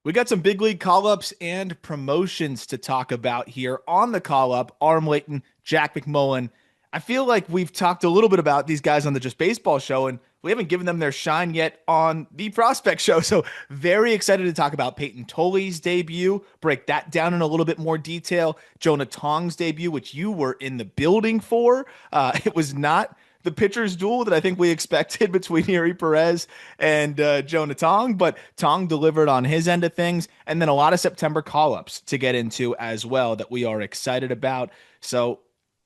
We got some big league call-ups and promotions to talk about here on the call-up. Arm Layton, Jack McMullen. I feel like we've talked a little bit about these guys on the Just Baseball show, and we haven't given them their shine yet on the Prospect show. So very excited to talk about Payton Tolle's debut, break that down in a little bit more detail. Jonah Tong's debut, which you were in the building for. It was not the pitcher's duel that I think we expected between Yuri Perez and Jonah Tong, but Tong delivered on his end of things, and then a lot of September call-ups to get into as well that we are excited about. So,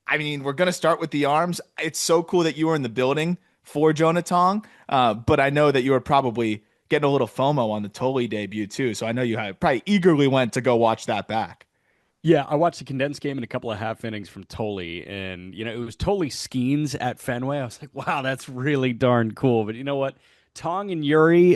I mean, we're going to start with the arms. It's so cool that you were in the building for Jonah Tong, but I know that you were probably getting a little FOMO on the Tolle debut too, so I know you had probably eagerly went to go watch that back. Yeah, I watched the condensed game and a couple of half innings from Tolle, and it was Tolle Skeens at Fenway. I was like, wow, that's really darn cool. But you know what? Tong and Yuri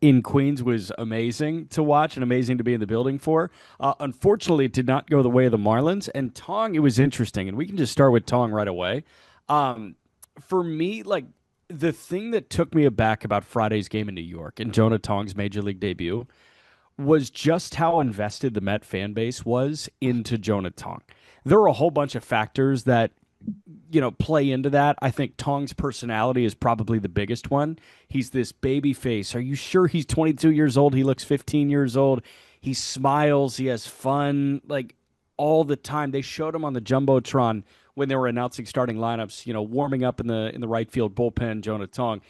in Queens was amazing to watch and amazing to be in the building for. Unfortunately, it did not go the way of the Marlins. And Tong, it was interesting, and we can just start with Tong right away. Um, for me, like the thing that took me aback about Friday's game in New York and Jonah Tong's major league debut was just how invested the Met fan base was into Jonah Tong. There are a whole bunch of factors that play into that. I think Tong's personality is probably the biggest one. He's this baby face. Are you sure he's 22 years old? He looks 15 years old. He smiles. He has fun like all the time. They showed him on the jumbotron when they were announcing starting lineups. Warming up in the right field bullpen. Jonah Tong.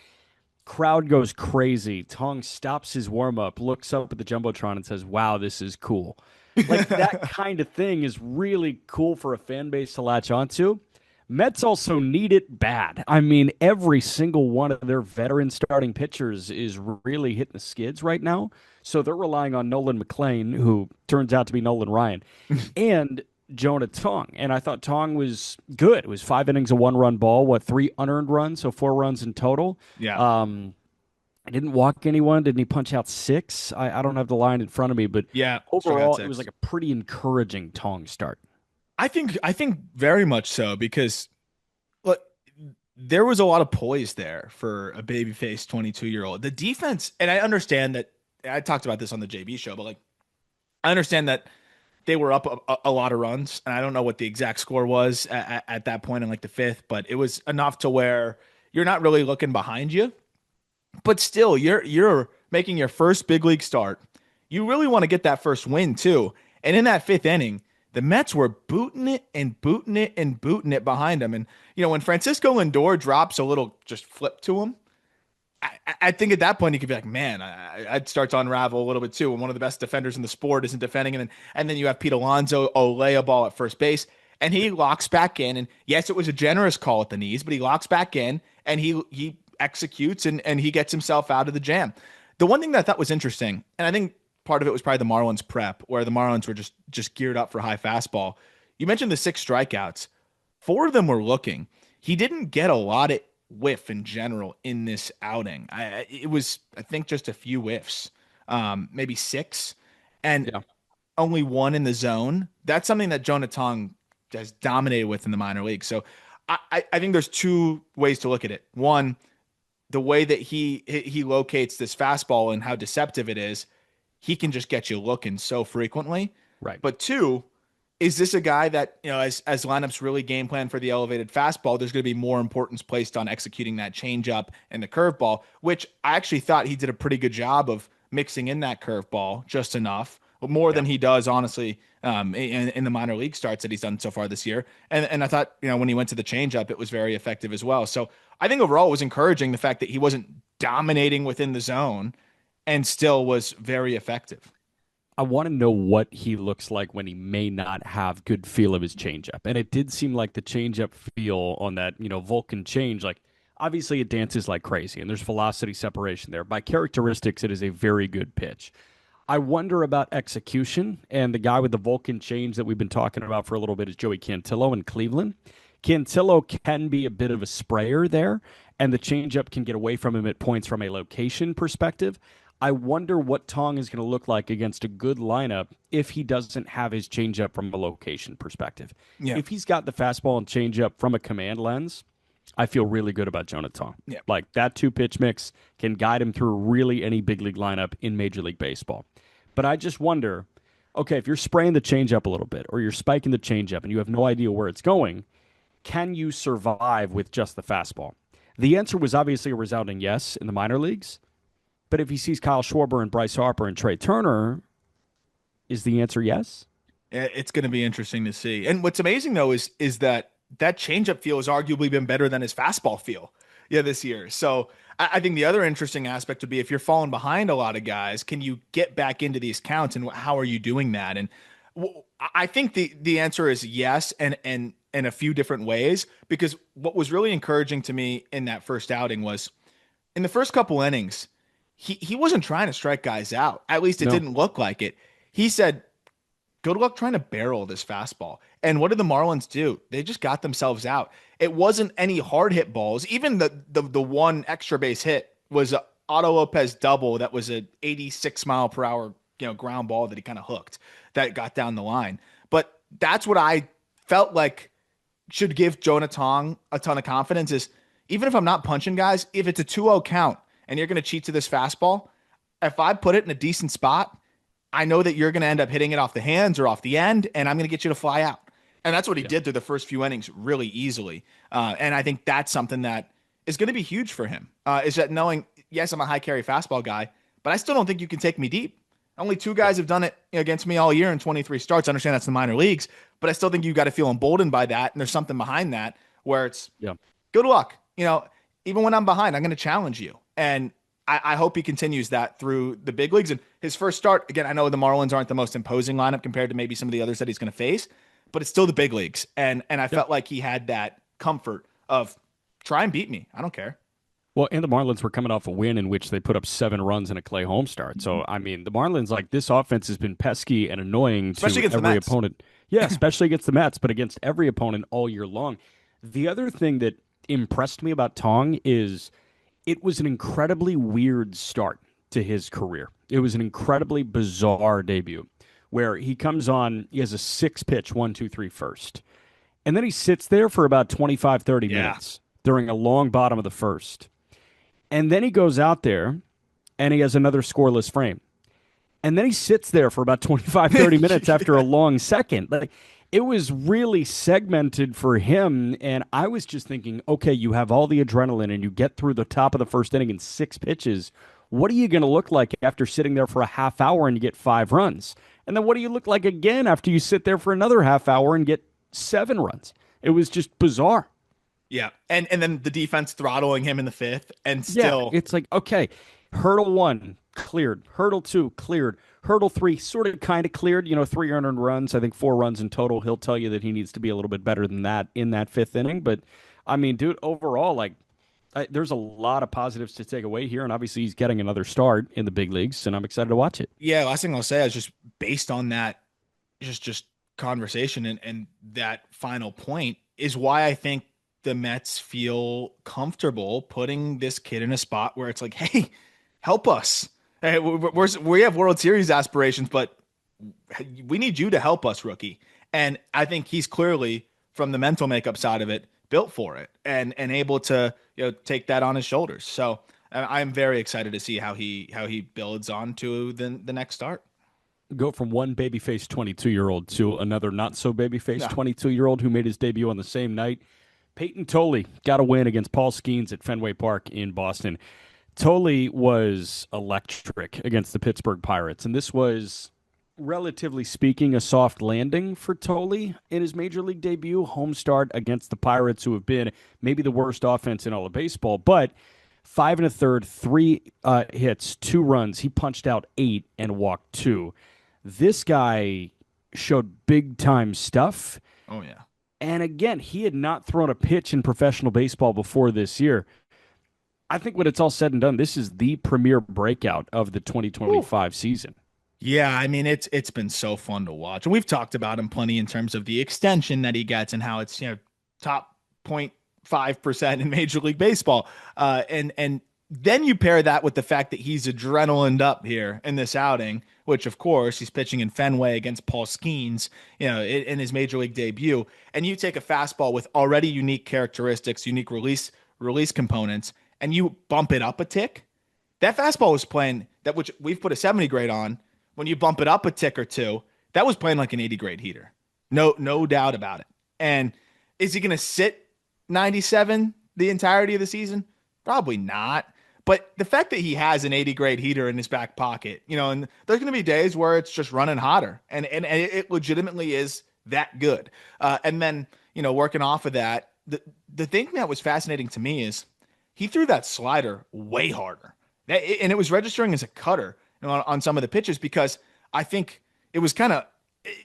Crowd goes crazy. Tong stops his warm up, looks up at the jumbotron, and says, "Wow, this is cool." Like that kind of thing is really cool for a fan base to latch onto. Mets also need it bad. I mean, every single one of their veteran starting pitchers is really hitting the skids right now. So they're relying on Nolan McLean, who turns out to be Nolan Ryan, and Jonah Tong. And I thought Tong was good. It was 5 innings, a 1-run ball, three unearned runs, so 4 runs in total. Yeah. Um, I didn't walk anyone. Didn't he punch out six? I don't have the line in front of me, but Yeah, struck out overall, it was six. like a pretty encouraging Tong start. I think very much so because look, there was a lot of poise there for a babyface 22-year-old. The defense, and I understand that I talked about this on the JB show, but like I understand that they were up a lot of runs, and I don't know what the exact score was at that point in like the fifth, but it was enough to where you're not really looking behind you, but still you're making your first big league start. You really want to get that first win too. And in that fifth inning, the Mets were booting it and booting it and booting it behind them. And when Francisco Lindor drops a little just flip to him, I think at that point you could be like, man, I'd start to unravel a little bit too. When one of the best defenders in the sport isn't defending, and then you have Pete Alonso lay a ball at first base, and he locks back in. And yes, it was a generous call at the knees, but he locks back in and he executes and he gets himself out of the jam. The one thing that I thought was interesting, and I think part of it was probably the Marlins prep, where the Marlins were just geared up for high fastball. You mentioned the six strikeouts. Four of them were looking. He didn't get a lot of whiff in general in this outing. It was, I think, just a few whiffs, maybe six, and Yeah. only one in the zone. That's something that Jonah Tong has dominated with in the minor leagues. So I think there's two ways to look at it. One, the way that he locates this fastball and how deceptive it is, he can just get you looking so frequently. Right. But two, is this a guy that, as lineups really game plan for the elevated fastball, there's going to be more importance placed on executing that changeup and the curveball, which I actually thought he did a pretty good job of mixing in that curveball just enough, but more Yeah. than he does, honestly, in the minor league starts that he's done so far this year. And I thought, when he went to the changeup, it was very effective as well. So I think overall it was encouraging the fact that he wasn't dominating within the zone and still was very effective. I want to know what he looks like when he may not have good feel of his changeup. And it did seem like the changeup feel on that, Vulcan change, like obviously it dances like crazy and there's velocity separation there. By characteristics, it is a very good pitch. I wonder about execution, and the guy with the Vulcan change that we've been talking about for a little bit is Joey Cantillo in Cleveland. Cantillo can be a bit of a sprayer there, and the changeup can get away from him at points from a location perspective. I wonder what Tong is going to look like against a good lineup if he doesn't have his changeup from a location perspective. Yeah. If he's got the fastball and changeup from a command lens, I feel really good about Jonah Tong. Yeah. Like that two pitch mix can guide him through really any big league lineup in Major League Baseball. But I just wonder, okay, if you're spraying the changeup a little bit or you're spiking the changeup and you have no idea where it's going, can you survive with just the fastball? The answer was obviously a resounding yes in the minor leagues. But if he sees Kyle Schwarber and Bryce Harper and Trey Turner, is the answer yes? It's going to be interesting to see. And what's amazing though is that that changeup feel has arguably been better than his fastball feel, yeah, this year. So I think the other interesting aspect would be if you're falling behind a lot of guys, can you get back into these counts, and how are you doing that? And I think the answer is yes, and in a few different ways. Because what was really encouraging to me in that first outing was in the first couple innings, he wasn't trying to strike guys out. At least it No. didn't look like it. He said, good luck trying to barrel this fastball. And what did the Marlins do? They just got themselves out. It wasn't any hard hit balls. Even the one extra base hit was a Otto Lopez double that was a 86 mile per hour ground ball that he kind of hooked that got down the line. But that's what I felt like should give Jonah Tong a ton of confidence is even if I'm not punching guys, if it's a 2-0 count and you're going to cheat to this fastball, if I put it in a decent spot, I know that you're going to end up hitting it off the hands or off the end, and I'm going to get you to fly out. And that's what he did through the first few innings really easily. And I think that's something that is going to be huge for him, is that knowing, yes, I'm a high carry fastball guy, but I still don't think you can take me deep. Only two guys have done it against me all year in 23 starts. I understand that's the minor leagues, but I still think you got to feel emboldened by that. And there's something behind that where it's good luck. Even when I'm behind, I'm going to challenge you. And I hope he continues that through the big leagues. And his first start, again, I know the Marlins aren't the most imposing lineup compared to maybe some of the others that he's going to face, but it's still the big leagues. And I felt like he had that comfort of try and beat me. I don't care. Well, and the Marlins were coming off a win in which they put up 7 runs in a Clay home start. So, I mean, the Marlins, like, this offense has been pesky and annoying Especially to against the every Mets. opponent. Yeah, especially against the Mets, but against every opponent all year long. The other thing that impressed me about Tong is it was an incredibly weird start to his career. It was an incredibly bizarre debut where he comes on, he has a 6 pitch, 1-2-3 first. And then he sits there for about 25, 30 minutes during a long bottom of the first. And then he goes out there and he has another scoreless frame. And then he sits there for about 25, 30 minutes after a long second. Like, it was really segmented for him. And I was just thinking, okay, you have all the adrenaline and you get through the top of the first inning in 6 pitches. What are you going to look like after sitting there for a half hour and you get 5 runs? And then what do you look like again after you sit there for another half hour and get 7 runs? It was just bizarre. Yeah. And then the defense throttling him in the fifth and Yeah, still. it's like, okay, hurdle 1 cleared, hurdle 2 cleared, hurdle 3 sort of kind of cleared, 3 earned runs, I think 4 runs in total. He'll tell you that he needs to be a little bit better than that in that fifth inning. But I mean, dude, overall, like, there's a lot of positives to take away here. And obviously he's getting another start in the big leagues and I'm excited to watch it. Yeah. Last thing I'll say is just based on that, just conversation and that final point is why I think the Mets feel comfortable putting this kid in a spot where it's like, hey, help us. Hey, we have World Series aspirations, but we need you to help us, rookie. And I think he's clearly, from the mental makeup side of it, built for it and able to take that on his shoulders. So I'm very excited to see how he builds on to the next start. Go from one babyface 22-year-old to another not so babyface No. 22-year-old who made his debut on the same night. Payton Tolle got a win against Paul Skeens at Fenway Park in Boston. Tolle was electric against the Pittsburgh Pirates, and this was, relatively speaking, a soft landing for Tolle in his major league debut. Home start against the Pirates, who have been maybe the worst offense in all of baseball, but 5 1/3, 3 hits, 2 runs. He punched out 8 and walked 2. This guy showed big-time stuff. Oh, yeah. And again, he had not thrown a pitch in professional baseball before this year. I think when it's all said and done, this is the premier breakout of the 2025 season. Yeah, I mean it's been so fun to watch. And we've talked about him plenty in terms of the extension that he gets and how it's top 0.5% in Major League Baseball. And then you pair that with the fact that he's adrenalined up here in this outing, which of course he's pitching in Fenway against Paul Skeens, in his Major League debut. And you take a fastball with already unique characteristics, unique release components, and you bump it up a tick. That fastball was playing that, which we've put a 70 grade on, when you bump it up a tick or two, that was playing like an 80 grade heater. No doubt about it. And is he going to sit 97 the entirety of the season? Probably not. But the fact that he has an 80 grade heater in his back pocket, and there's going to be days where it's just running hotter, and it legitimately is that good. And then, working off of that, the thing that was fascinating to me is he threw that slider way harder. And it was registering as a cutter on some of the pitches because I think it was kind of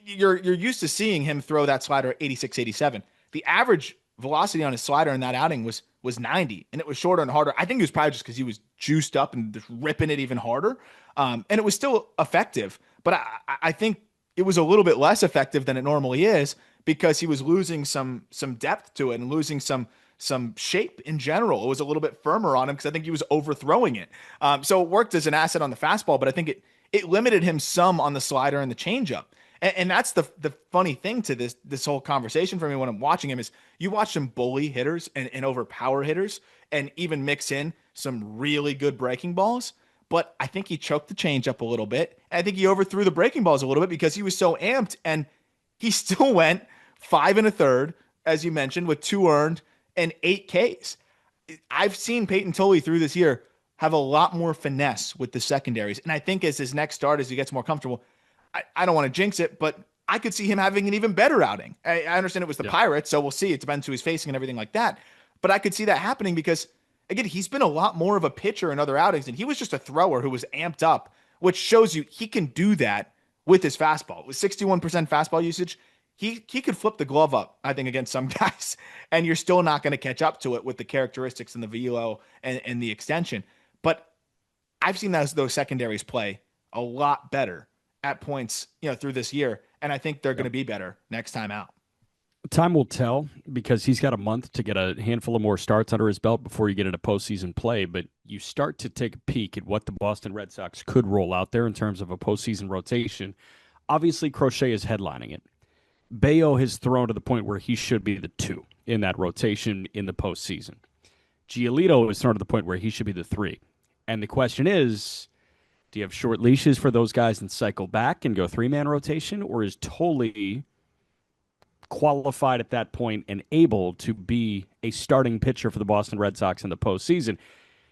you're used to seeing him throw that slider at 86, 87. The average velocity on his slider in that outing was 90, and it was shorter and harder. I think it was probably just because he was juiced up and just ripping it even harder. And it was still effective, but I think it was a little bit less effective than it normally is because he was losing some depth to it and losing some shape in general. It was a little bit firmer on him because I think he was overthrowing it. So it worked as an asset on the fastball, but I think it limited him some on the slider and the changeup. And that's the funny thing to this whole conversation for me when I'm watching him is you watch him bully hitters and overpower hitters and even mix in some really good breaking balls. But I think he choked the changeup a little bit. And I think he overthrew the breaking balls a little bit because he was so amped, and he still went 5 1/3, as you mentioned, with 2 earned and 8 Ks. I've seen Payton Tolle through this year have a lot more finesse with the secondaries. And I think as his next start, as he gets more comfortable, I don't want to jinx it, but I could see him having an even better outing. I understand it was the Pirates, so we'll see. It depends who he's facing and everything like that. But I could see that happening because, again, he's been a lot more of a pitcher in other outings, and he was just a thrower who was amped up, which shows you he can do that with his fastball. With 61% fastball usage, he could flip the glove up, I think, against some guys, and you're still not going to catch up to it with the characteristics and the velo and the extension. But I've seen those secondaries play a lot better at points, through this year. And I think they're going to be better next time out. Time will tell because he's got a month to get a handful of more starts under his belt before you get into postseason play. But you start to take a peek at what the Boston Red Sox could roll out there in terms of a postseason rotation. Obviously, Crochet is headlining it. Bayo has thrown to the point where he should be the 2 in that rotation in the postseason. Giolito has thrown to the point where he should be the 3. And the question is, do you have short leashes for those guys and cycle back and go 3-man rotation? Or is Tolle qualified at that point and able to be a starting pitcher for the Boston Red Sox in the postseason?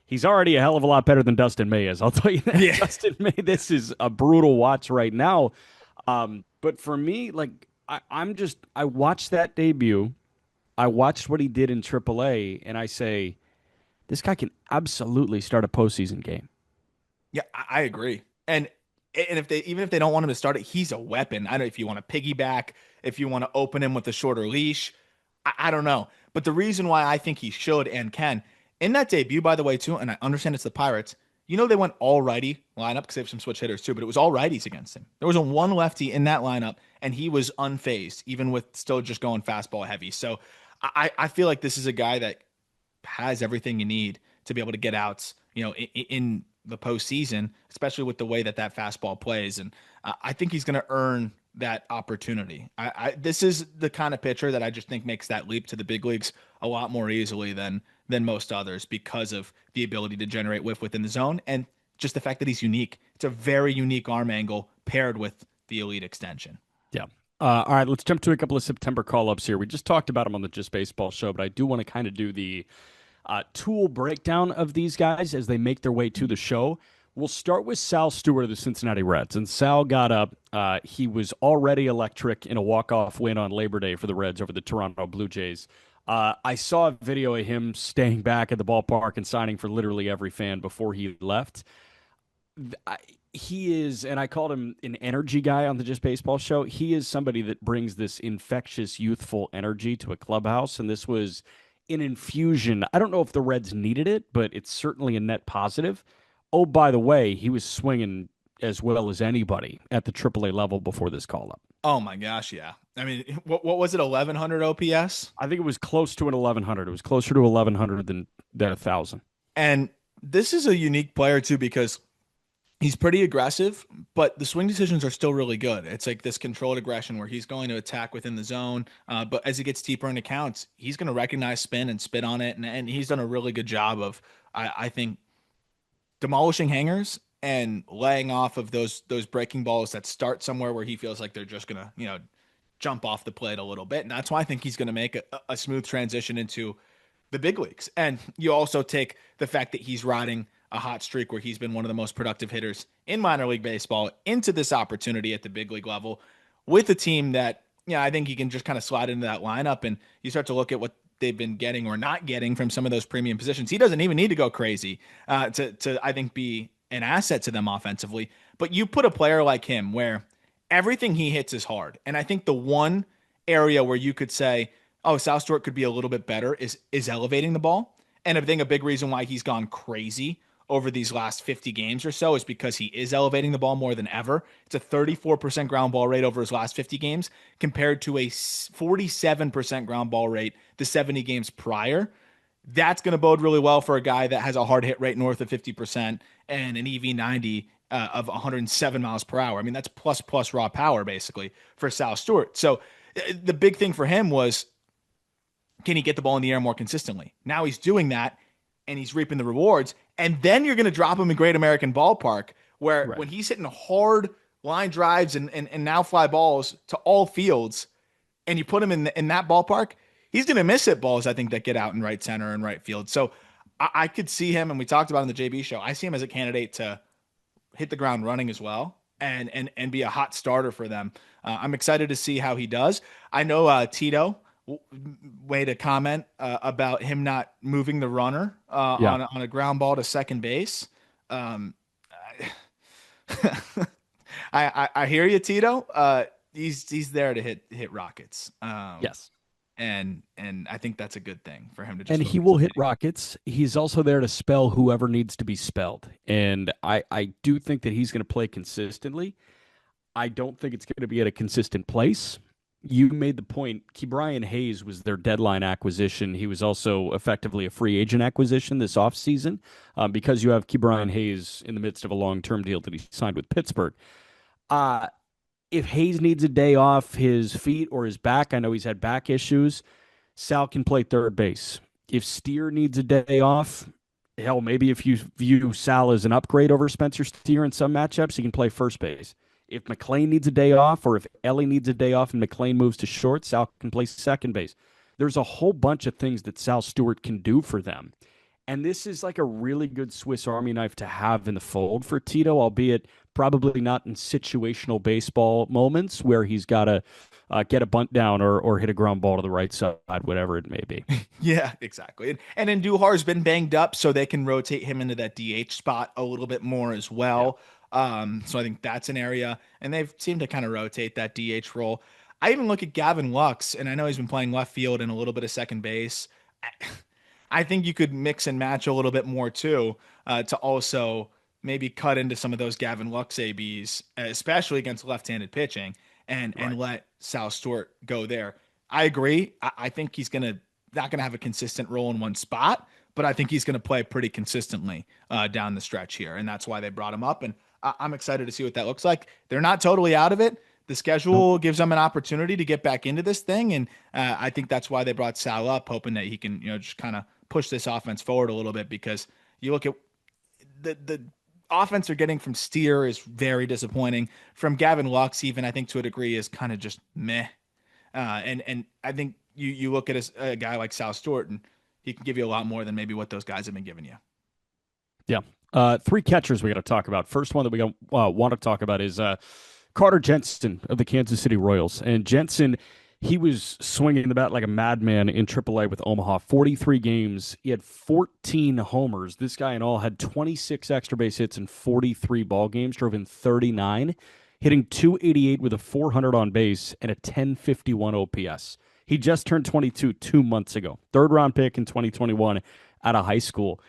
He's already a hell of a lot better than Dustin May is. I'll tell you that. Yeah. Dustin May, this is a brutal watch right now. But for me, I watched that debut. I watched what he did in AAA, and I say, this guy can absolutely start a postseason game. Yeah, I agree. And if they don't want him to start it, he's a weapon. I don't know if you want to piggyback, if you want to open him with a shorter leash. I don't know. But the reason why I think he should and can, in that debut, by the way, too, and I understand it's the Pirates, they went all righty lineup because they have some switch hitters too, but it was all righties against him. There was a one lefty in that lineup, and he was unfazed, even with still just going fastball heavy. So I feel like this is a guy that has everything you need to be able to get outs, in the postseason, especially with the way that fastball plays. And I think he's going to earn that opportunity. This is the kind of pitcher that I just think makes that leap to the big leagues a lot more easily than most others because of the ability to generate whiff within the zone and just the fact that he's unique. It's a very unique arm angle paired with the elite extension. Yeah. All right, let's jump to a couple of September call-ups here. We just talked about them on the Just Baseball show, but I do want to kind of do the tool breakdown of these guys as they make their way to the show. We'll start with Sal Stewart of the Cincinnati Reds. And Sal got up. He was already electric in a walk-off win on Labor Day for the Reds over the Toronto Blue Jays. I saw a video of him staying back at the ballpark and signing for literally every fan before he left. He is, and I called him an energy guy on the Just Baseball show. He is somebody that brings this infectious, youthful energy to a clubhouse, and this was an infusion. I don't know if the Reds needed it, but it's certainly a net positive. Oh, by the way, he was swinging as well as anybody at the AAA level before this call-up. Oh, my gosh, yeah. I mean, what was it, 1,100 OPS? I think it was close to an 1,100. It was closer to 1,100 than 1,000. And this is a unique player, too, because he's pretty aggressive, but the swing decisions are still really good. It's like this controlled aggression where he's going to attack within the zone. But as he gets deeper into counts, he's going to recognize spin and spit on it. And he's done a really good job of, I think, demolishing hangers and laying off of those breaking balls that start somewhere where he feels like they're just gonna, jump off the plate a little bit. And that's why I think he's gonna make a smooth transition into the big leagues. And you also take the fact that he's riding a hot streak where he's been one of the most productive hitters in minor league baseball into this opportunity at the big league level with a team that, I think he can just kind of slide into that lineup. And you start to look at what they've been getting or not getting from some of those premium positions. He doesn't even need to go crazy to I think, be an asset to them offensively. But you put a player like him where everything he hits is hard. And I think the one area where you could say, oh, Sal Stewart could be a little bit better is elevating the ball. And I think a big reason why he's gone crazy over these last 50 games or so is because he is elevating the ball more than ever. It's a 34% ground ball rate over his last 50 games compared to a 47% ground ball rate the 70 games prior. That's going to bode really well for a guy that has a hard hit rate north of 50% and an EV 90 of 107 miles per hour. I mean, that's plus raw power basically for Sal Stewart. So the big thing for him was, can he get the ball in the air more consistently? Now he's doing that and he's reaping the rewards. And then you're going to drop him in Great American Ballpark, where Right. when he's hitting hard line drives and now fly balls to all fields, and you put him in that ballpark, he's going to miss hit balls, I think, that get out in right center and right field. So I could see him, and we talked about in the JB show, I see him as a candidate to hit the ground running as well and be a hot starter for them. I'm excited to see how he does. I know Tito made a comment about him not moving the runner Yeah. on a ground ball to second base. Um, I hear you, Tito. He's there to hit rockets. Yes. And I think that's a good thing for him to just And he focus will on hit hitting. rockets. He's also there to spell whoever needs to be spelled. And I do think that he's going to play consistently. I don't think it's going to be at a consistent place. You made the point. Ke'Bryan Hayes was their deadline acquisition. He was also effectively a free agent acquisition this offseason because you have Ke'Bryan Hayes in the midst of a long term deal that he signed with Pittsburgh. Uh, if Hayes needs a day off his feet or his back, I know he's had back issues. Sal can play third base. If Steer needs a day off, hell, maybe if you view Sal as an upgrade over Spencer Steer in some matchups, he can play first base. If McLean needs a day off, or if Ellie needs a day off and McLean moves to short, Sal can play second base. There's a whole bunch of things that Sal Stewart can do for them. And this is like a really good Swiss Army knife to have in the fold for Tito, albeit probably not in situational baseball moments where he's got to get a bunt down or hit a ground ball to the right side, whatever it may be. Yeah, exactly. And Andujar's been banged up, so they can rotate him into that DH spot a little bit more as Yeah. well. So I think that's an area, and they've seemed to kind of rotate that DH role. I even look at Gavin Lux, and I know he's been playing left field and a little bit of second base. I think you could mix and match a little bit more too, to also maybe cut into some of those Gavin Lux ABs, especially against left-handed pitching, and Right. let Sal Stewart go there. I agree. I think he's gonna not gonna have a consistent role in one spot, but I think he's gonna play pretty consistently down the stretch here, and that's why they brought him up. And I'm excited to see what that looks like. They're not totally out of it. The Nope. schedule gives them an opportunity to get back into this thing, and I think that's why they brought Sal up, hoping that he can, just kind of push this offense forward a little bit. Because you look at the offense they're getting from Steer is very disappointing. From Gavin Lux, even I think to a degree, is kind of just meh. And I think you look at a guy like Sal Stewart, and he can give you a lot more than maybe what those guys have been giving you. Yeah. Three catchers we got to talk about. First one that we want to talk about is Carter Jensen of the Kansas City Royals. And Jensen, he was swinging the bat like a madman in AAA with Omaha. 43 games. He had 14 homers. This guy in all had 26 extra base hits in 43 ball games, drove in 39, hitting 288 with a 400 on base and a 1051 OPS. He just turned 22 2 months ago. Third round pick in 2021 out of high school.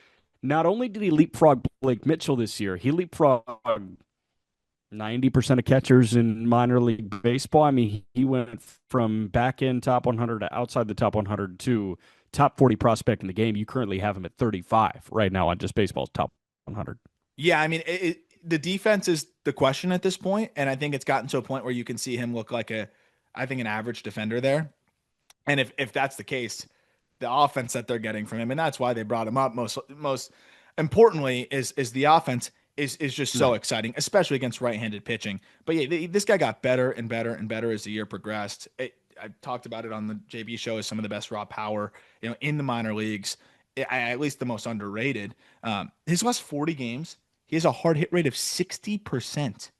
Not only did he leapfrog Blake Mitchell this year, he leapfrogged 90% of catchers in minor league baseball. I mean, he went from back end top 100 to outside the top 100 to top 40 prospect in the game. You currently have him at 35 right now on just baseball's top 100. Yeah, I mean, the defense is the question at this point, and I think it's gotten to a point where you can see him look like I think, an average defender there. And if that's the case, the offense that they're getting from him, and that's why they brought him up most importantly is the offense. is just so Right. exciting, especially against right-handed pitching. But yeah, this guy got better and better and better as the year progressed. I talked about it on the JB show as some of the best raw power, in the minor leagues, at least the most underrated. His last 40 games, he has a hard hit rate of 60%.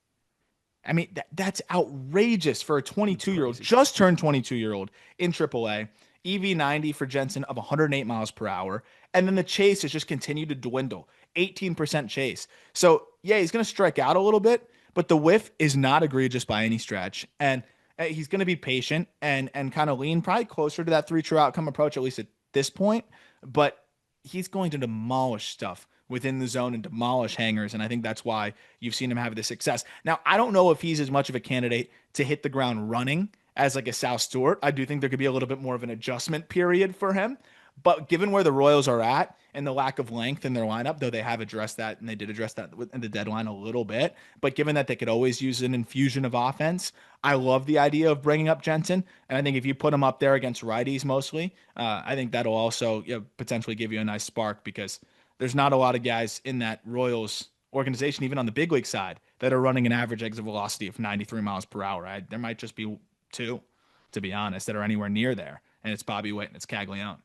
I mean, that's outrageous for a It's 22-year-old, crazy. just turned 22-year-old in AAA. EV 90 for Jensen of 108 miles per hour. And then the chase has just continued to dwindle, 18% chase. So, yeah, he's going to strike out a little bit, but the whiff is not egregious by any stretch. And he's going to be patient and kind of lean, probably closer to that three true outcome approach, at least at this point. But he's going to demolish stuff within the zone and demolish hangers. And I think that's why you've seen him have this success. Now, I don't know if he's as much of a candidate to hit the ground running as like a Sal Stewart. I do think there could be a little bit more of an adjustment period for him. But given where the Royals are at and the lack of length in their lineup, though they have addressed that and they did address that in the deadline a little bit, but given that they could always use an infusion of offense, I love the idea of bringing up Jensen. And I think if you put him up there against righties mostly, I think that'll also potentially give you a nice spark because there's not a lot of guys in that Royals organization, even on the big league side, that are running an average exit velocity of 93 miles per hour. There might just be two, to be honest, that are anywhere near there. And it's Bobby Witt and it's Caglione.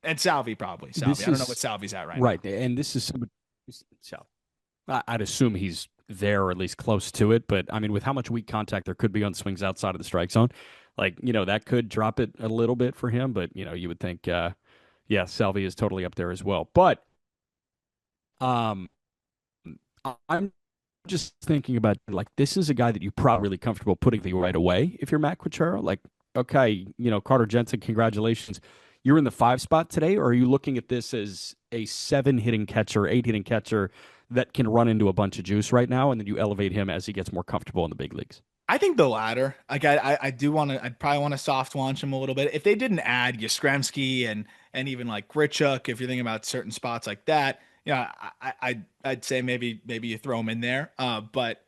And Salvi, probably. Salvi. This I don't know what is Salvi's at right now. right, and this is somebody. So I'd assume he's there or at least close to it. But I mean, with how much weak contact there could be on swings outside of the strike zone, like that could drop it a little bit for him. But you would think, yeah, Salvi is totally up there as well. But um, I'm just thinking about like this is a guy that you're probably really comfortable putting the right away if you're Matt Quachero. Like, okay, Carter Jensen, congratulations. You're in the 5 spot today, or are you looking at this as a 7 hitting catcher, 8 hitting catcher that can run into a bunch of juice right now, and then you elevate him as he gets more comfortable in the big leagues? I think the latter. Like I do want to. I'd probably want to soft launch him a little bit. If they didn't add Yastrzemski and even like Grichuk, if you're thinking about certain spots like that, I'd say maybe you throw him in there. But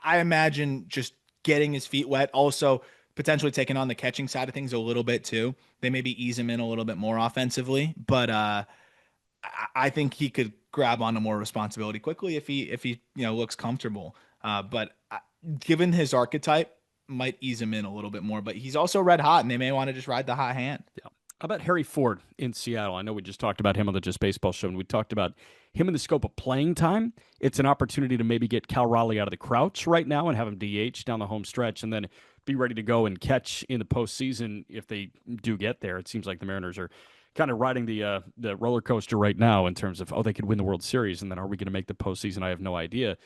I imagine just getting his feet wet, also potentially taking on the catching side of things a little bit too. They maybe ease him in a little bit more offensively, but I think he could grab onto more responsibility quickly if he looks comfortable. But given his archetype, might ease him in a little bit more. But he's also red hot, and they may want to just ride the hot hand. Yeah. How about Harry Ford in Seattle? I know we just talked about him on the Just Baseball show, and we talked about him in the scope of playing time. It's an opportunity to maybe get Cal Raleigh out of the crouch right now and have him DH down the home stretch, and then be ready to go and catch in the postseason if they do get there. It seems like the Mariners are kind of riding the roller coaster right now in terms of they could win the World Series, and then are we going to make the postseason? I have no idea.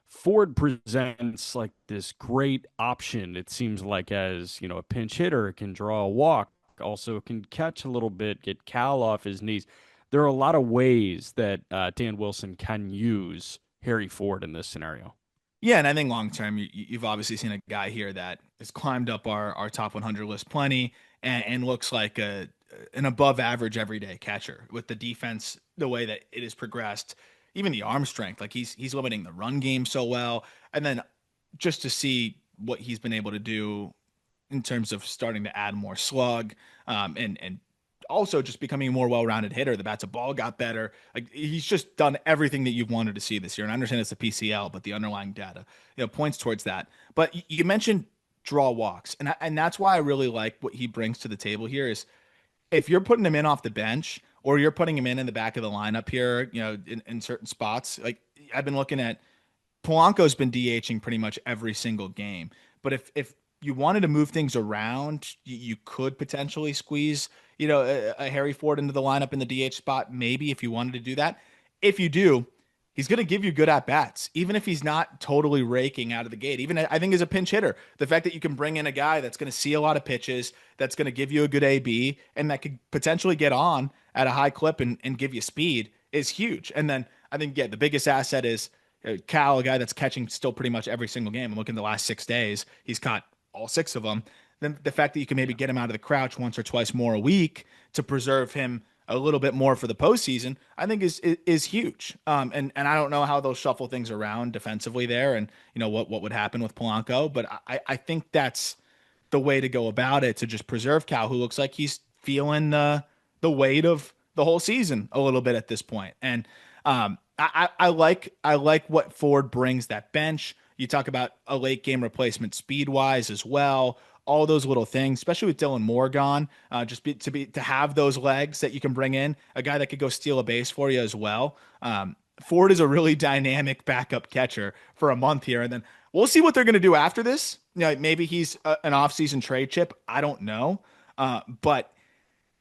Ford presents like this great option. It seems like as a pinch hitter, can draw a walk, also can catch a little bit, get Cal off his knees. There are a lot of ways that Dan Wilson can use Harry Ford in this scenario. Yeah, and I think long term, you've obviously seen a guy here that has climbed up our top 100 list plenty and looks like an above average everyday catcher with the defense the way that it has progressed, even the arm strength. Like he's limiting the run game so well, and then just to see what he's been able to do in terms of starting to add more slug, and also just becoming a more well-rounded hitter. The bats of ball got better. Like he's just done everything that you've wanted to see this year. And I understand it's a PCL, but the underlying data, points towards that. But you mentioned draw walks, and that's why I really like what he brings to the table here. Is if you're putting him in off the bench or you're putting him in the back of the lineup here, in certain spots. Like I've been looking at Polanco's been DHing pretty much every single game. But if you wanted to move things around, you could potentially squeeze, a Harry Ford into the lineup in the DH spot, maybe if you wanted to do that. If you do, he's going to give you good at bats, even if he's not totally raking out of the gate. Even I think as a pinch hitter, the fact that you can bring in a guy that's going to see a lot of pitches, that's going to give you a good AB, and that could potentially get on at a high clip and give you speed is huge. And then I think, yeah, the biggest asset is Cal, a guy that's catching still pretty much every single game. I'm looking the last 6 days, he's caught all 6 of them. Then the fact that you can maybe get him out of the crouch once or twice more a week to preserve him a little bit more for the postseason, I think is huge. And I don't know how they'll shuffle things around defensively there, and what would happen with Polanco, but I think that's the way to go about it, to just preserve Cal, who looks like he's feeling the weight of the whole season a little bit at this point. And I like what Ford brings that bench. You talk about a late game replacement speed wise as well. All those little things, especially with Dylan Moore gone, to have those legs that you can bring in, a guy that could go steal a base for you as well. Ford is a really dynamic backup catcher for a month here, and then we'll see what they're going to do after this. Maybe he's an offseason trade chip. I don't know, but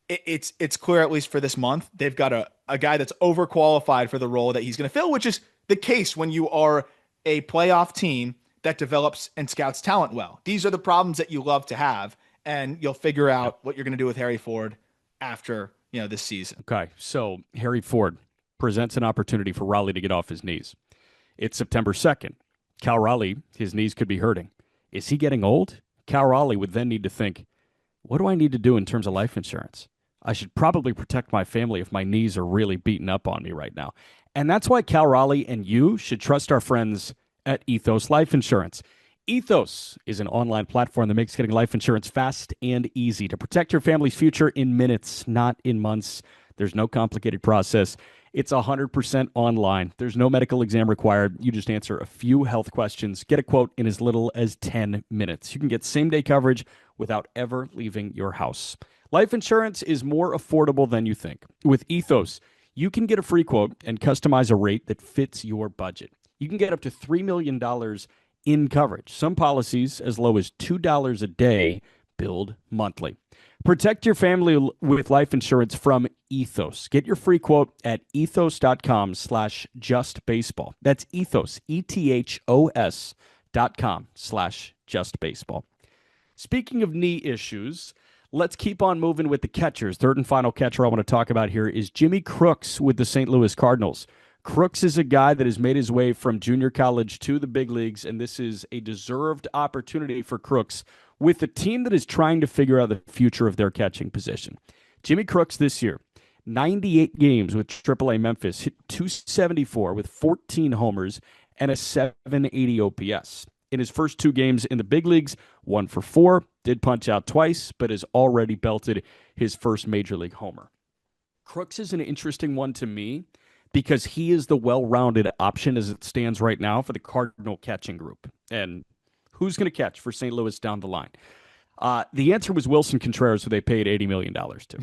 it's clear, at least for this month, they've got a guy that's overqualified for the role that he's going to fill, which is the case when you are a playoff team that develops and scouts talent well. These are the problems that you love to have, and you'll figure out what you're going to do with Harry Ford after this season. Okay, so Harry Ford presents an opportunity for Raleigh to get off his knees. It's September 2nd. Cal Raleigh, his knees could be hurting. Is he getting old? Cal Raleigh would then need to think, what do I need to do in terms of life insurance? I should probably protect my family if my knees are really beating up on me right now. And that's why Cal Raleigh and you should trust our friends at Ethos Life Insurance. Ethos is an online platform that makes getting life insurance fast and easy to protect your family's future in minutes, not in months. There's no complicated process. It's 100% online. There's no medical exam required. You just answer a few health questions, get a quote in as little as 10 minutes. You can get same-day coverage without ever leaving your house. Life insurance is more affordable than you think. With Ethos, you can get a free quote and customize a rate that fits your budget. You can get up to $3 million in coverage. Some policies as low as $2 a day, billed monthly. Protect your family with life insurance from Ethos. Get your free quote at ethos.com/justbaseball. That's Ethos, ethos.com/justbaseball. Speaking of knee issues, let's keep on moving with the catchers. Third and final catcher I want to talk about here is Jimmy Crooks with the St. Louis Cardinals. Crooks is a guy that has made his way from junior college to the big leagues, and this is a deserved opportunity for Crooks with a team that is trying to figure out the future of their catching position. Jimmy Crooks this year, 98 games with AAA Memphis, hit .274 with 14 homers and a .780 OPS. In his first 2 games in the big leagues, 1 for 4, did punch out twice, but has already belted his first major league homer. Crooks is an interesting one to me because he is the well-rounded option as it stands right now for the Cardinal catching group. And who's going to catch for St. Louis down the line? The answer was Wilson Contreras, who they paid $80 million to.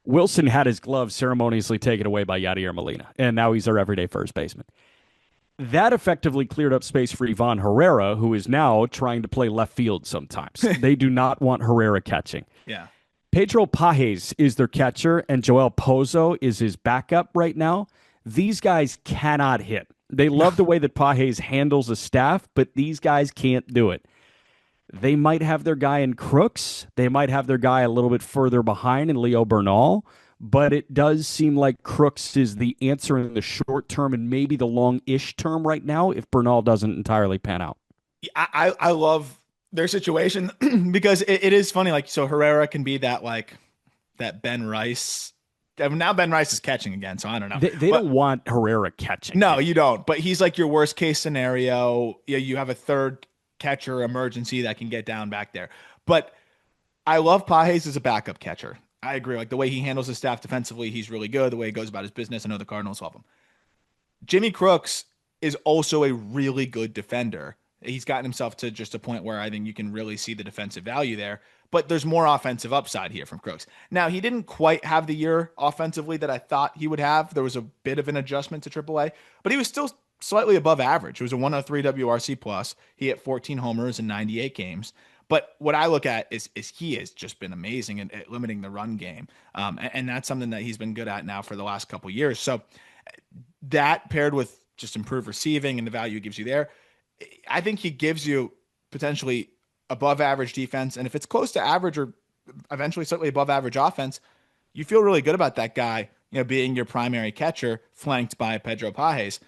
Wilson had his glove ceremoniously taken away by Yadier Molina, and now he's our everyday first baseman. That effectively cleared up space for Ivan Herrera, who is now trying to play left field sometimes. They do not want Herrera catching. Yeah. Pedro Pages is their catcher, and Joel Pozo is his backup right now. These guys cannot hit. They love the way that Pages handles a staff, but these guys can't do it. They might have their guy in Crooks. They might have their guy a little bit further behind in Leo Bernal, but it does seem like Crooks is the answer in the short term and maybe the long-ish term right now if Bernal doesn't entirely pan out. I love their situation because it is funny. Like, so Herrera can be that Ben Rice. Now Ben Rice is catching again, so I don't know. They don't want Herrera catching. No, you don't. But he's like your worst case scenario. You have a third catcher emergency that can get down back there. But I love Pages as a backup catcher. I agree. Like the way he handles his staff defensively, he's really good. The way he goes about his business, I know the Cardinals love him. Jimmy Crooks is also a really good defender. He's gotten himself to just a point where I think you can really see the defensive value there. But there's more offensive upside here from Crooks. Now, he didn't quite have the year offensively that I thought he would have. There was a bit of an adjustment to AAA, but he was still slightly above average. It was a 103 WRC plus. He hit 14 homers in 98 games. But what I look at is he has just been amazing at limiting the run game. And that's something that he's been good at now for the last couple of years. So that paired with just improved receiving and the value it gives you there, I think he gives you potentially above average defense. And if it's close to average or eventually slightly above average offense, you feel really good about that guy, being your primary catcher flanked by Pedro Pages.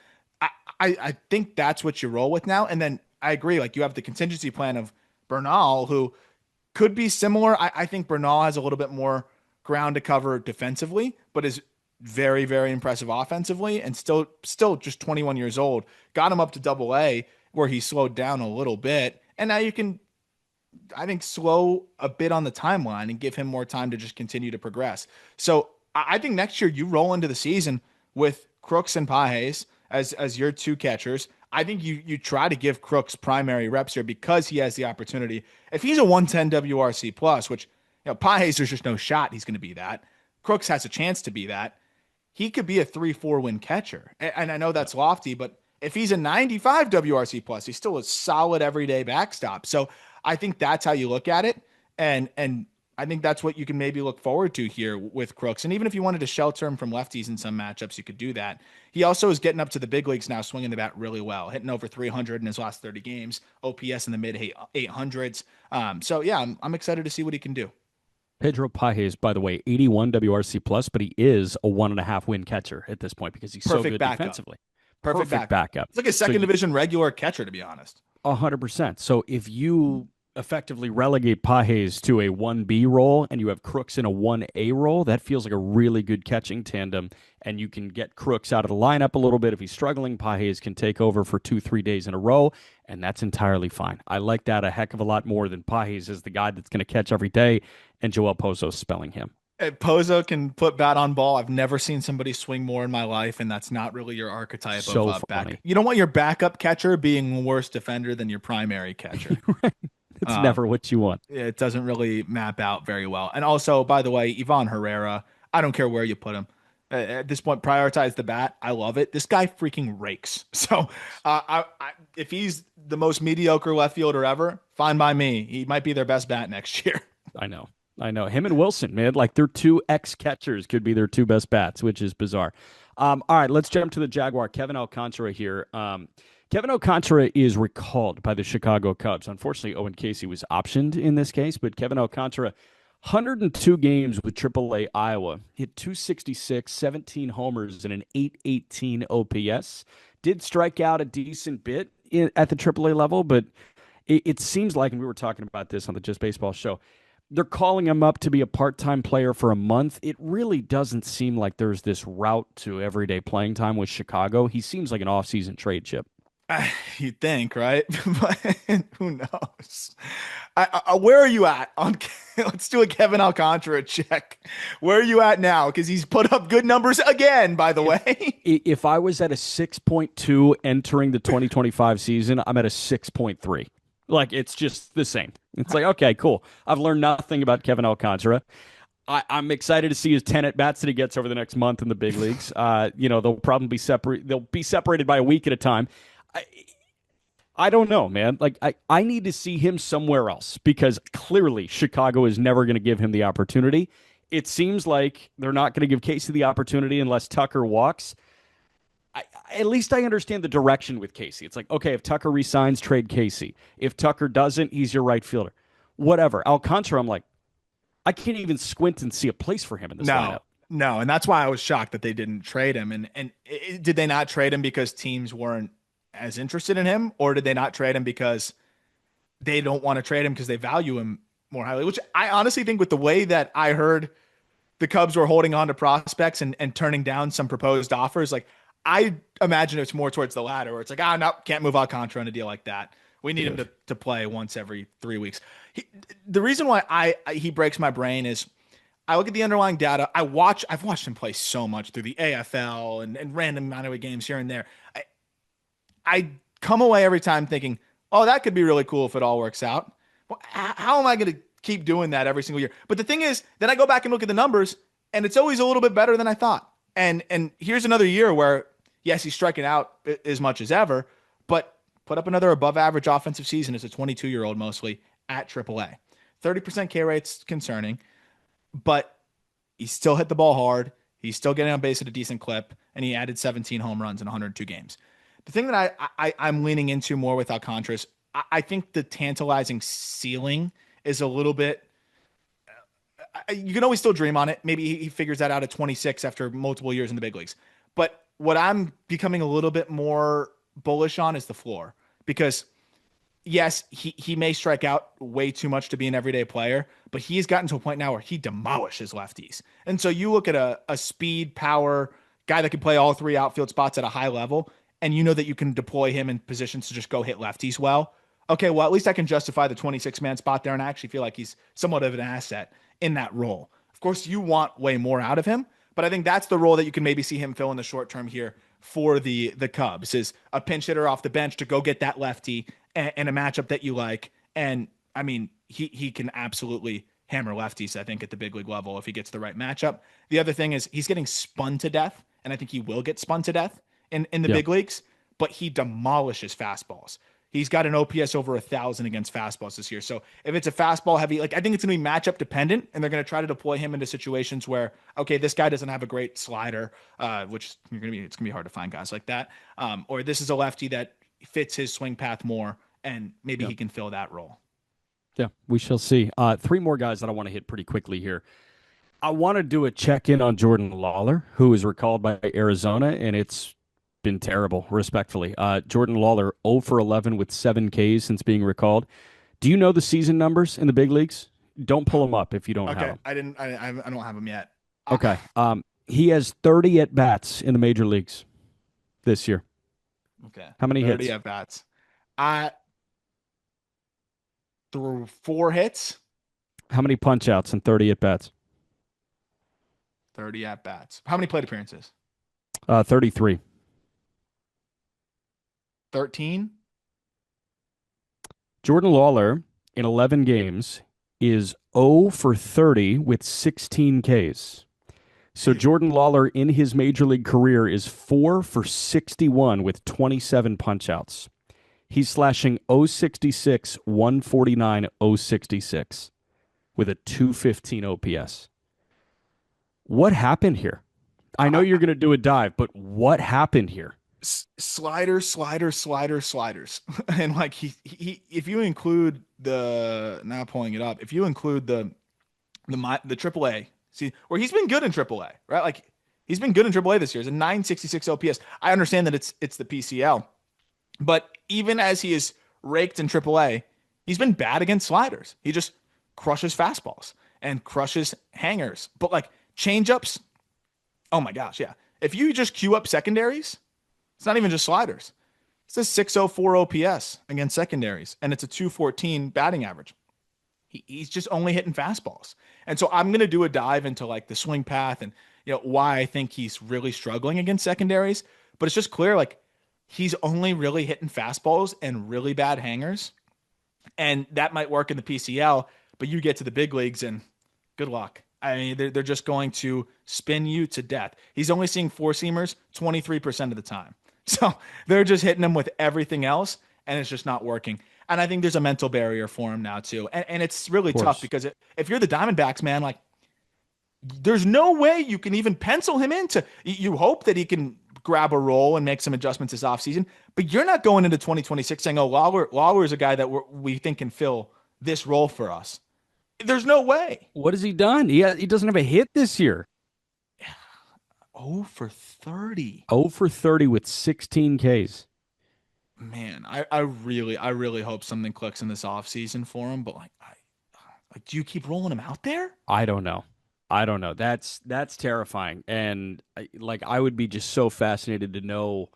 I think that's what you roll with now. And then I agree. Like you have the contingency plan of Bernal, who could be similar. I think Bernal has a little bit more ground to cover defensively, but is very, very impressive offensively and still just 21 years old. Got him up to AA where he slowed down a little bit. And now you can, I think, slow a bit on the timeline and give him more time to just continue to progress. So I think next year you roll into the season with Crooks and Pages. as your two catchers. I think you try to give Crooks primary reps here because he has the opportunity. If he's a 110 WRC plus, which Pages, there's just no shot he's going to be that. Crooks has a chance to be that. He could be a 3-4 win catcher. And I know that's lofty, but if he's a 95 WRC plus, he's still a solid everyday backstop. So I think that's how you look at it. And I think that's what you can maybe look forward to here with Crooks. And even if you wanted to shelter him from lefties in some matchups, you could do that. He also is getting up to the big leagues now, swinging the bat really well, hitting over 300 in his last 30 games, OPS in the mid 800s. So yeah, I'm excited to see what he can do. Pedro Pages, by the way, 81 WRC plus, but he is a 1.5 win catcher at this point because he's so good defensively. Perfect backup. It's like a second division regular catcher, to be honest. 100%. So if you effectively relegate Pages to a 1B role and you have Crooks in a 1A role, that feels like a really good catching tandem. And you can get Crooks out of the lineup a little bit. If he's struggling, Pages can take over for 2-3 days in a row, and that's entirely fine. I like that a heck of a lot more than Pages is the guy that's going to catch every day, and Joel Pozo spelling him. Pozo can put bat on ball. I've never seen somebody swing more in my life, and that's not really your archetype of backup. You don't want your backup catcher being a worse defender than your primary catcher. It's never what you want. It doesn't really map out very well. And also, by the way, Ivan Herrera, I don't care where you put him. At this point, prioritize the bat. I love it. This guy freaking rakes. So if he's the most mediocre left fielder ever, fine by me. He might be their best bat next year. I know. Him and Wilson, man, like their two ex-catchers could be their two best bats, which is bizarre. All right, let's jump to the Jaguar. Kevin Alcantara here. Kevin Alcantara is recalled by the Chicago Cubs. Unfortunately, Owen Casey was optioned in this case, but Kevin Alcantara, 102 games with AAA Iowa, hit 266, 17 homers, and an 818 OPS. Did strike out a decent bit at the AAA level, but it seems like, and we were talking about this on the Just Baseball show, they're calling him up to be a part-time player for a month. It really doesn't seem like there's this route to everyday playing time with Chicago. He seems like an off-season trade chip. You'd think, right? But who knows? Where are you at on? Let's do a Kevin Alcantara check. Where are you at now? Because he's put up good numbers again, by the way. If I was at a 6.2 entering the 2025 season, I'm at a 6.3. Like, it's just the same. It's like, okay, cool. I've learned nothing about Kevin Alcantara. I'm excited to see his 10 at-bats that he gets over the next month in the big leagues. They'll probably be separate. They'll be separated by a week at a time. I don't know, man. Like, I need to see him somewhere else because clearly Chicago is never going to give him the opportunity. It seems like they're not going to give Casey the opportunity unless Tucker walks. At least I understand the direction with Casey. It's like, okay, if Tucker resigns, trade Casey. If Tucker doesn't, he's your right fielder. Whatever. Alcantara, I'm like, I can't even squint and see a place for him in this lineup. No, and that's why I was shocked that they didn't trade him. And did they not trade him because teams weren't as interested in him, or did they not trade him because they don't want to trade him because they value him more highly? Which I honestly think, with the way that I heard the Cubs were holding on to prospects and turning down some proposed offers, like, I imagine it's more towards the latter, where it's like, no, can't move Alcantara on a deal like that. We need him to play once every 3 weeks. The reason why he breaks my brain is I look at the underlying data. I've watched him play so much through the AFL and random minor games here and there. I come away every time thinking, oh, that could be really cool if it all works out. Well, how am I going to keep doing that every single year? But the thing is, then I go back and look at the numbers, and it's always a little bit better than I thought. And here's another year where, yes, he's striking out as much as ever, but put up another above-average offensive season as a 22-year-old mostly at AAA. 30% K rate's concerning, but he still hit the ball hard. He's still getting on base at a decent clip, and he added 17 home runs in 102 games. The thing that I'm leaning into more with Alcantara is I think the tantalizing ceiling is a little bit you can always still dream on it. Maybe he figures that out at 26 after multiple years in the big leagues. But what I'm becoming a little bit more bullish on is the floor, because yes, he may strike out way too much to be an everyday player, but he's gotten to a point now where he demolishes lefties. And so you look at a speed, power guy that can play all three outfield spots at a high level, and you know that you can deploy him in positions to just go hit lefties well. Okay, well, at least I can justify the 26-man spot there, and I actually feel like he's somewhat of an asset in that role. Of course, you want way more out of him, but I think that's the role that you can maybe see him fill in the short term here for the Cubs is a pinch hitter off the bench to go get that lefty and a matchup that you like. And I mean, he can absolutely hammer lefties, I think, at the big league level if he gets the right matchup. The other thing is he's getting spun to death, and I think he will get spun to death in the Yeah. big leagues, but he demolishes fastballs. He's got an OPS over 1,000 against fastballs this year. So if it's a fastball heavy, like I think it's going to be matchup dependent, and they're going to try to deploy him into situations where, okay, this guy doesn't have a great slider, which it's gonna be hard to find guys like that, or this is a lefty that fits his swing path more, and maybe Yeah. he can fill that role. Yeah, we shall see. Three more guys that I want to hit pretty quickly here. I want to do a check in on Jordan Lawlar, who was recalled by Arizona, and it's been terrible, respectfully. Jordan Lawlar, 0 for 11 with 7 Ks since being recalled. Do you know the season numbers in the big leagues? Don't pull them up if you don't have Okay, them. I didn't. I don't have him yet. Okay. He has 30 at bats in the major leagues this year. Okay, How many 30 hits? at bats. I threw 4 hits, How many punch outs and 30 at bats? 30 at bats. How many plate appearances? 33. 13. Jordan Lawlar in 11 games is 0 for 30 with 16 Ks. So Jordan Lawlar in his major league career is 4 for 61 with 27 punchouts. He's slashing 066, 149, 066 with a 215 OPS. What happened here? I know you're going to do a dive, but what happened here? Sliders, sliders, sliders, sliders, and like if you include the now pulling it up, if you include the AAA, see where he's been good in AAA, right? Like he's been good in AAA this year. It's a 966 OPS. I understand that it's the PCL, but even as he is raked in AAA, he's been bad against sliders. He just crushes fastballs and crushes hangers, but like changeups. Oh my gosh, yeah. If you just queue up secondaries. It's not even just sliders. It's a 604 OPS against secondaries, and it's a 214 batting average. He's just only hitting fastballs. And so I'm going to do a dive into like the swing path and why I think he's really struggling against secondaries. But it's just clear like he's only really hitting fastballs and really bad hangers. And that might work in the PCL, but you get to the big leagues and good luck. I mean, they're just going to spin you to death. He's only seeing four seamers 23% of the time. So they're just hitting him with everything else, and it's just not working. And I think there's a mental barrier for him now, too. And it's really tough because if you're the Diamondbacks, man, like there's no way you can even pencil him into. You hope that he can grab a role and make some adjustments this offseason, but you're not going into 2026 saying, oh, Lawlar is a guy that we think can fill this role for us. There's no way. What has he done? He doesn't have a hit this year. 0 for 30. 0 for 30 with 16 Ks. Man, I really hope something clicks in this offseason for him, but like do you keep rolling him out there? I don't know. That's terrifying. And I would be just so fascinated to know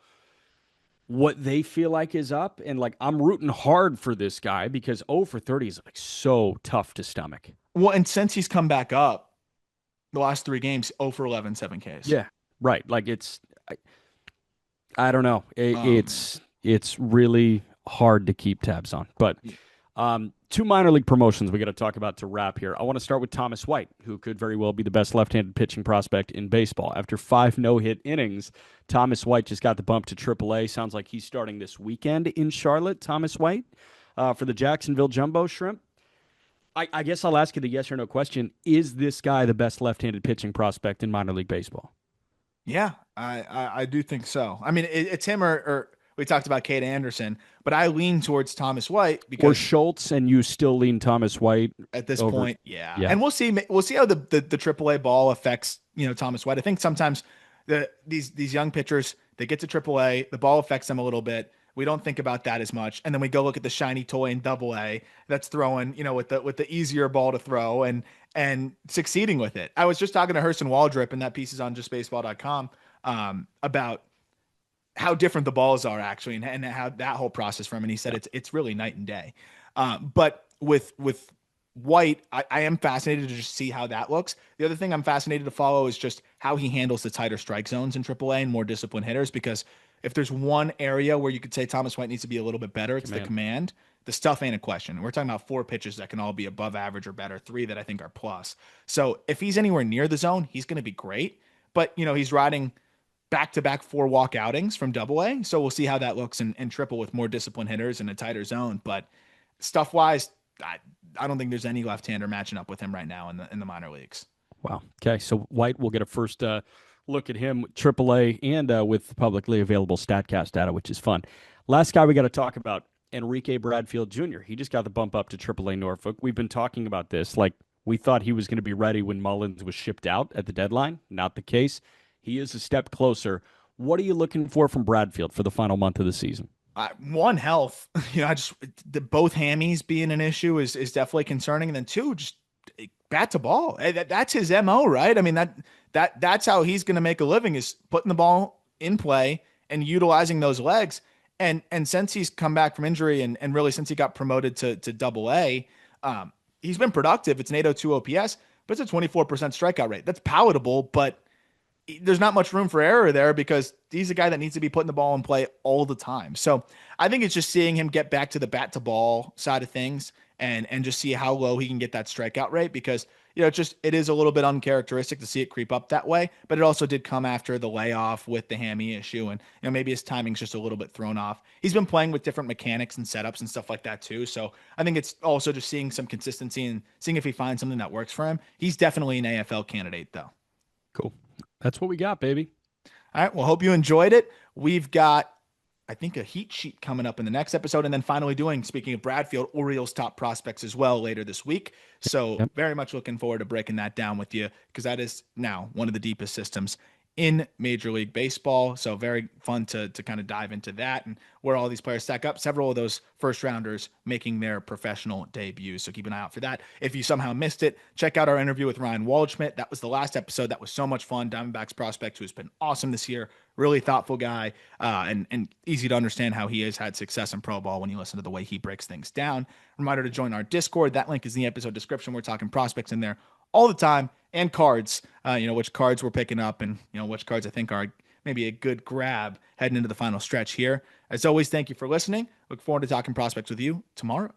what they feel like is up. And like I'm rooting hard for this guy because 0 for 30 is like so tough to stomach. Well, and since he's come back up the last 3 games, 0 for 11, 7 Ks. Yeah. Right. Like I don't know. It's really hard to keep tabs on. But 2 minor league promotions we got to talk about to wrap here. I want to start with Thomas White, who could very well be the best left-handed pitching prospect in baseball. After 5 no-hit innings, Thomas White just got the bump to AAA. Sounds like he's starting this weekend in Charlotte, Thomas White, for the Jacksonville Jumbo Shrimp. I guess I'll ask you the yes or no question. Is this guy the best left-handed pitching prospect in minor league baseball? Yeah, I do think so. I mean, it's him or we talked about Kate Anderson, but I lean towards Thomas White because or Schultz, and you still lean Thomas White at this over. point. Yeah. And we'll see how the AAA ball affects Thomas White. I think sometimes these young pitchers, they get to AAA, the ball affects them a little bit. We don't think about that as much, and then we go look at the shiny toy in AA that's throwing with the easier ball to throw and succeeding with it. I was just talking to Hurston Waldrip, and that piece is on justbaseball.com about how different the balls are actually and how that whole process from him. And he said it's really night and day. But with White, I am fascinated to just see how that looks. The other thing I'm fascinated to follow is just how he handles the tighter strike zones in AAA and more disciplined hitters. Because if there's one area where you could say Thomas White needs to be a little bit better, it's the Command. command. The stuff ain't a question. We're talking about four pitches that can all be above average or better, three that I think are plus. So if he's anywhere near the zone, he's going to be great. But he's riding back-to-back four-walk outings from Double A, so we'll see how that looks in Triple with more disciplined hitters and a tighter zone. But stuff-wise, I don't think there's any left-hander matching up with him right now in the minor leagues. Wow. Okay, so White will get a first look at him, AAA, and with publicly available Statcast data, which is fun. Last guy we got to talk about, Enrique Bradfield Jr. He just got the bump up to AAA Norfolk. We've been talking about this. Like, we thought he was going to be ready when Mullins was shipped out at the deadline. Not the case. He is a step closer. What are you looking for from Bradfield for the final month of the season? One, health. I just both hammies being an issue is definitely concerning. And then two, just bat to ball. That's his MO, right? I mean, that's how he's going to make a living, is putting the ball in play and utilizing those legs. And since he's come back from injury and really since he got promoted to Double A, he's been productive. It's an 802 OPS, but it's a 24% strikeout rate. That's palatable, but there's not much room for error there because he's a guy that needs to be putting the ball in play all the time. So I think it's just seeing him get back to the bat to ball side of things and just see how low he can get that strikeout rate, because it is a little bit uncharacteristic to see it creep up that way, but it also did come after the layoff with the hammy issue, and maybe his timing's just a little bit thrown off. He's been playing with different mechanics and setups and stuff like that too. So I think it's also just seeing some consistency and seeing if he finds something that works for him. He's definitely an AFL candidate though. Cool. That's what we got, baby. All right. Well, hope you enjoyed it. We've got, I think, a heat sheet coming up in the next episode. And then finally speaking of Bradfield, Orioles top prospects as well later this week. So Yep. very much looking forward to breaking that down with you, because that is now one of the deepest systems in Major League Baseball. So very fun to kind of dive into that and where all these players stack up. Several of those first rounders making their professional debuts. So keep an eye out for that. If you somehow missed it, check out our interview with Ryan Waldschmidt. That was the last episode. That was so much fun. Diamondbacks prospect who's been awesome this year. Really thoughtful guy, and easy to understand how he has had success in pro ball when you listen to the way he breaks things down. Reminder to join our Discord. That link is in the episode description. We're talking prospects in there all the time, and cards, which cards we're picking up and, which cards I think are maybe a good grab heading into the final stretch here. As always, thank you for listening. Look forward to talking prospects with you tomorrow.